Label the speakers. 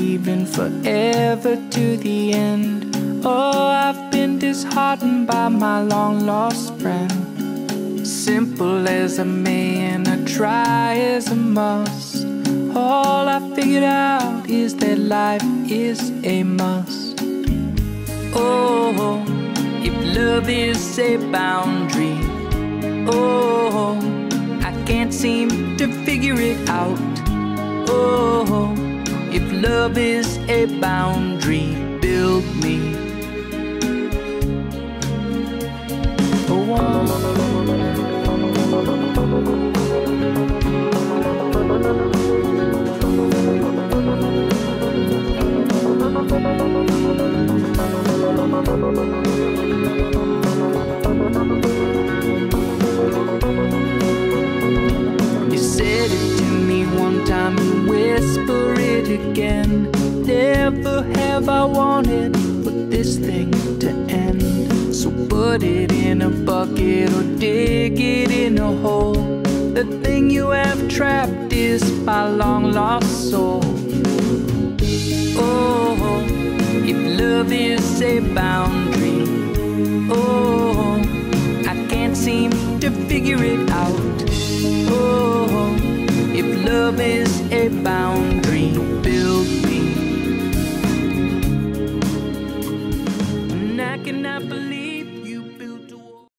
Speaker 1: believing forever to the end. Oh, I've been disheartened by my long lost friend. Simple as a man, a try as a must. All I figured out is that life is a must. Oh, if love is a boundary, oh, I can't seem to figure it out. Oh, if love is a boundary, build me a wall. You said it to me one time and whisper it again. Never have I wanted for this thing to end. So put it in a bucket or dig it in a hole. The thing you have trapped is my long lost soul. Oh, if love is a boundary, oh, I can't seem to figure it out. Oh, if love is a boundary,